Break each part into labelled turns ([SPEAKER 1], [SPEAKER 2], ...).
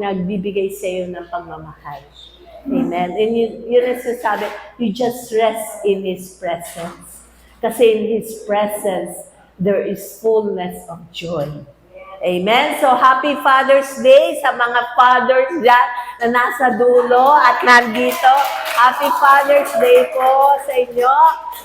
[SPEAKER 1] nagbibigay sa iyo ng pagmamahal. Amen. And yun ang sinasabi, you just rest in His presence. Kasi in His presence, there is fullness of joy. Amen. So, happy Father's Day sa mga fathers dyan na nasa dulo at nandito. Happy Father's Day po sa inyo.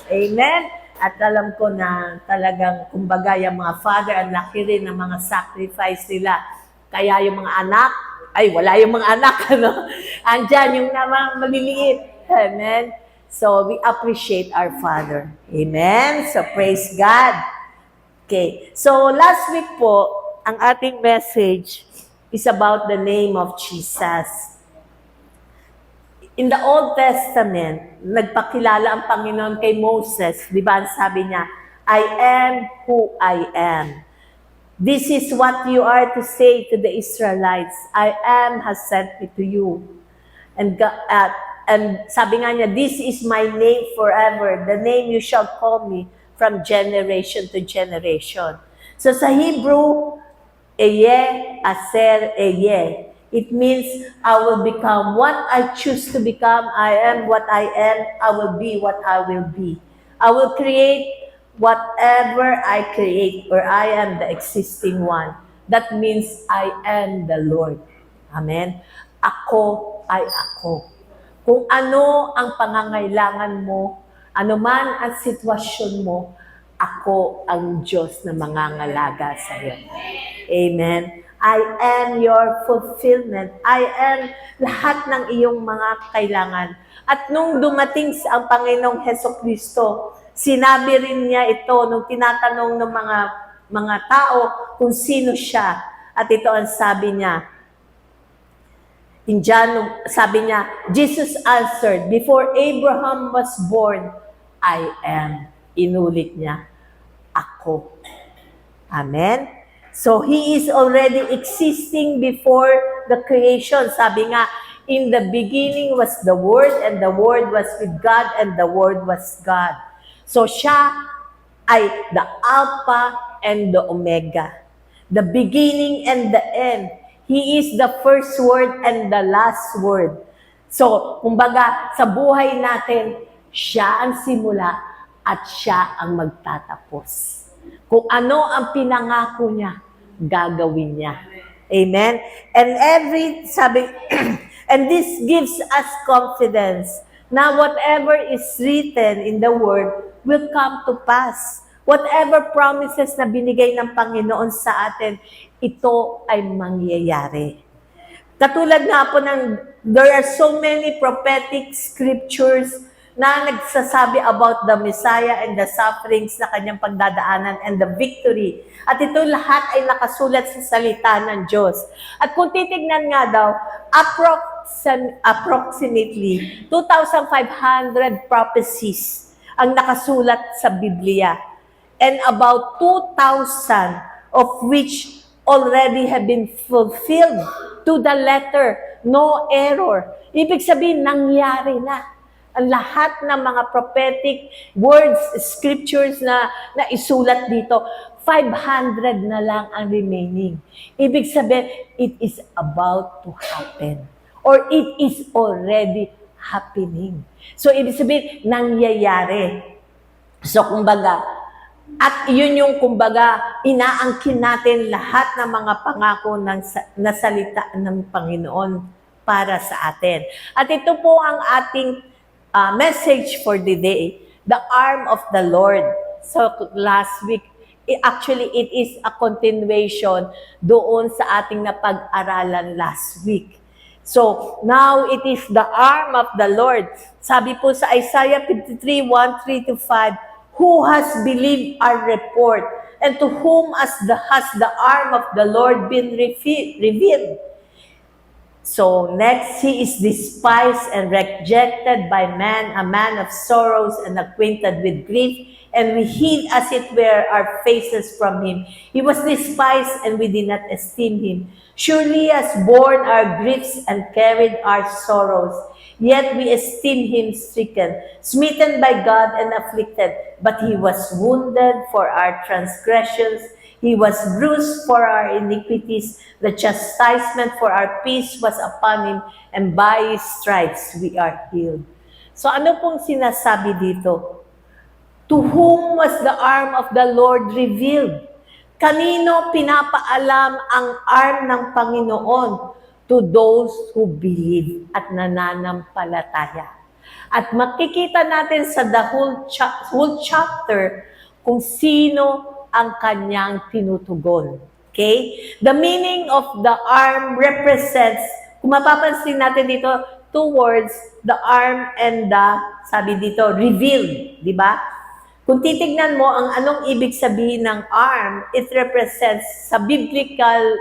[SPEAKER 1] Amen. At alam ko na talagang, kumbaga, yung mga father, ang laki rin ng mga sacrifice nila. Kaya yung mga anak, ay, wala yung mga anak, ano? Andyan, yung namang maliliit. Amen. So, we appreciate our Father. Amen. So, praise God. Okay. So, last week po, ang ating message is about the name of Jesus. In the Old Testament, nagpakilala ang Panginoon kay Moses. Di ba, sabi niya, I am who I am. This is what you are to say to the Israelites. I am has sent me to you. And sabi nga niya, this is my name forever. The name you shall call me from generation to generation. So sa Hebrew, Eye, Aser, Eye. It means, I will become what I choose to become. I am what I am. I will be what I will be. I will create whatever I create, or I am the existing one. That means, I am the Lord. Amen? Ako ay ako. Kung ano ang pangangailangan mo, ano man ang sitwasyon mo, ako ang Diyos na mangangalaga sa iyo. Amen. I am your fulfillment. I am lahat ng iyong mga kailangan. At nung dumating ang Panginoong Hesukristo, sinabi rin niya ito nung tinatanong ng mga tao kung sino siya. At ito ang sabi niya. In John, sabi niya, Jesus answered, before Abraham was born, I am. Inulit niya, ako. Amen? So, He is already existing before the creation. Sabi nga, in the beginning was the Word, and the Word was with God, and the Word was God. So, siya ay the Alpha and the Omega. The beginning and the end. He is the first word and the last word. So, kumbaga, sa buhay natin, siya ang simula at siya ang magtatapos. Kung ano ang pinangako niya, gagawin niya. Amen? And and this gives us confidence na whatever is written in the Word will come to pass. Whatever promises na binigay ng Panginoon sa atin, ito ay mangyayari. Katulad nga po there are so many prophetic scriptures na nagsasabi about the Messiah and the sufferings na kanyang pagdadaanan and the victory. At ito lahat ay nakasulat sa salita ng Diyos. At kung titignan nga daw, approximately 2,500 prophecies ang nakasulat sa Biblia. And about 2,000 of which already have been fulfilled to the letter, no error. Ibig sabihin, nangyari na. Ang lahat ng mga prophetic words, scriptures na isulat dito, 500 na lang ang remaining. Ibig sabihin, it is about to happen. Or it is already happening. So, ibig sabihin, nangyayari. So, kumbaga, at yun yung, kumbaga, inaangkin natin lahat ng mga pangako na salita ng Panginoon para sa atin. At ito po ang ating message for the day, the arm of the Lord. So last week, actually it is a continuation doon sa ating napag-aralan last week. So now it is the arm of the Lord. Sabi po sa Isaiah 53, 1-3-5, who has believed our report, and to whom has the arm of the Lord been revealed? So next, He is despised and rejected by man, a man of sorrows and acquainted with grief, and we hid as it were our faces from Him. He was despised and we did not esteem Him. Surely He has borne our griefs and carried our sorrows. Yet we esteem Him stricken, smitten by God and afflicted. But He was wounded for our transgressions. He was bruised for our iniquities. The chastisement for our peace was upon Him, and by His stripes we are healed. So ano pong sinasabi dito? To whom was the arm of the Lord revealed? Kanino pinapaalam ang arm ng Panginoon? To those who believe at nananampalataya. At makikita natin sa the whole chapter kung sino ang kanyang tinutugon. Okay? The meaning of the arm represents, kung mapapansin natin dito, two words, the arm and the, sabi dito, revealed. Di ba? Kung titignan mo ang anong ibig sabihin ng arm, it represents, sa biblical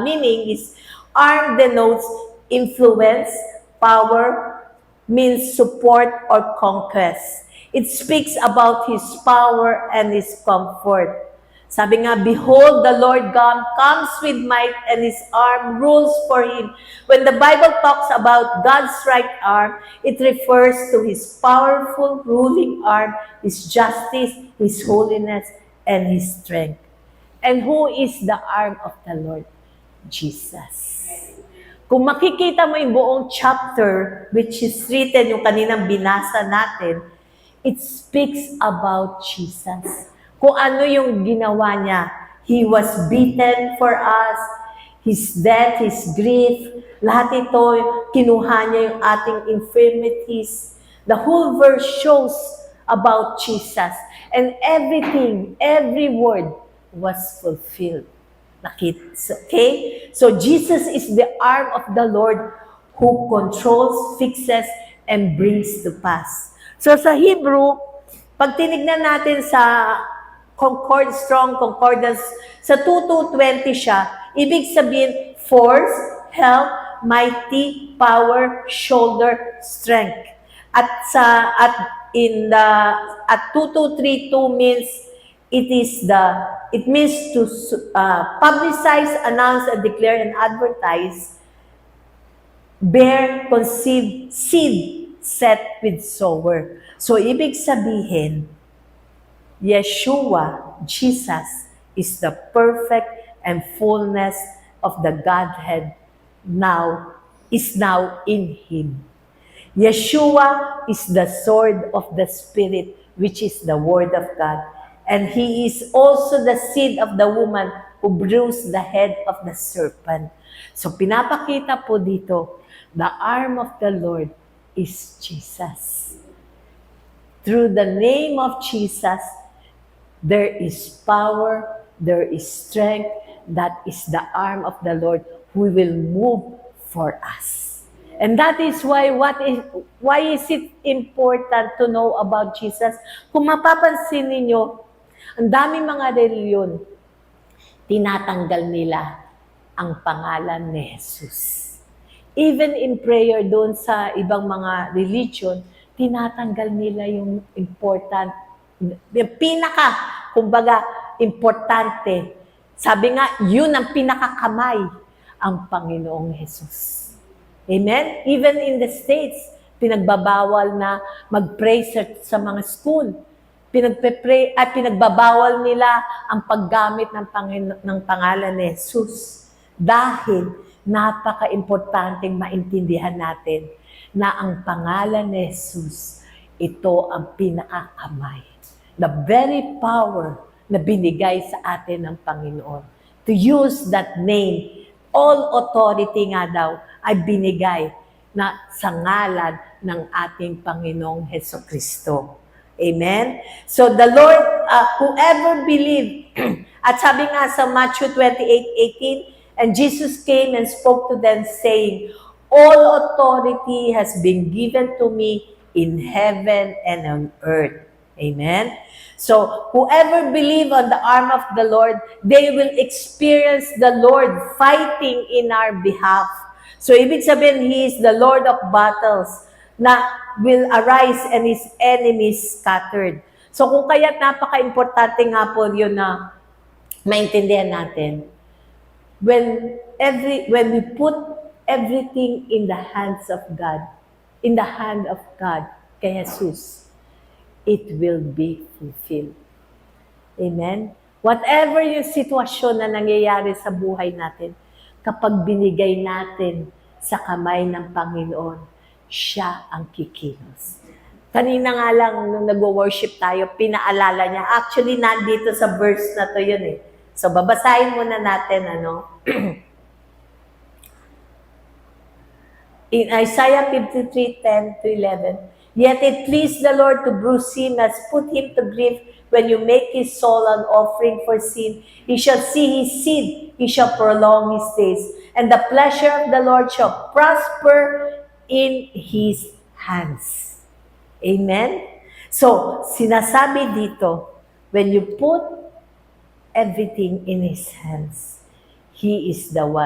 [SPEAKER 1] meaning is, arm denotes influence, power, means support or conquest. It speaks about His power and His comfort. Sabi nga, behold, the Lord God comes with might and His arm rules for Him. When the Bible talks about God's right arm, it refers to His powerful ruling arm, His justice, His holiness, and His strength. And who is the arm of the Lord? Jesus. Kung makikita mo yung buong chapter, which is written, yung kaninang binasa natin, it speaks about Jesus. Kung ano yung ginawa niya. He was beaten for us, His death, His grief, lahat ito, kinuha niya yung ating infirmities. The whole verse shows about Jesus. And everything, every word was fulfilled. Okay? So Jesus is the arm of the Lord who controls, fixes, and brings to pass. So sa Hebrew, pag tinignan natin sa Strong Concordance, sa 2220 siya, ibig sabihin force, help, mighty, power, shoulder, strength. At 2232 means it means to publicize, announce, and declare and advertise, bear, conceive, seed, set with sower. So, ibig sabihin, Yeshua, Jesus, is the perfect and fullness of the Godhead is now in Him. Yeshua is the sword of the Spirit, which is the Word of God. And He is also the seed of the woman who bruised the head of the serpent. So pinapakita po dito, the arm of the Lord is Jesus. Through the name of Jesus, there is power, there is strength, that is the arm of the Lord who will move for us. And that is why is it important to know about Jesus? Kung mapapansin ninyo, ang daming mga reliyon, tinatanggal nila ang pangalan ni Jesus. Even in prayer doon sa ibang mga religion, tinatanggal nila yung kumbaga, importante. Sabi nga, yun ang pinakakamay, ang Panginoong Jesus. Amen? Even in the States, pinagbabawal na mag-pray sa mga school. Pinagbabawal nila ang paggamit ng pangalan ni Jesus. Dahil napaka-importanteng maintindihan natin na ang pangalan ni Jesus, ito ang pinakakamay. The very power na binigay sa atin ng Panginoon. To use that name, all authority nga daw ay binigay na sa ngalan ng ating Panginoong Hesukristo. Amen? So the Lord, whoever believe, at sabi nga sa Matthew 28:18, and Jesus came and spoke to them saying, all authority has been given to me in heaven and on earth. Amen? So, whoever believe on the arm of the Lord, they will experience the Lord fighting in our behalf. So, ibig sabihin, He is the Lord of battles na will arise and His enemies scattered. So, kung kaya't napaka-importante nga po yun na maintindihan natin, when we put everything in the hands of God, in the hand of God, kay Jesus, it will be fulfilled. Amen? Whatever yung sitwasyon na nangyayari sa buhay natin, kapag binigay natin sa kamay ng Panginoon, siya ang kikilos. Kanina nga lang, nung nag-worship tayo, pinaalala niya. Actually, nandito sa verse na to yun eh. So, babasahin muna natin, in Isaiah 53:10-11, "Yet it pleased the Lord to bruise him, has put him to grief. When you make his soul an offering for sin, he shall see his seed, he shall prolong his days, and the pleasure of the Lord shall prosper in his hands." Amen? So, sinasabi dito, when you put everything in his hands, he is the one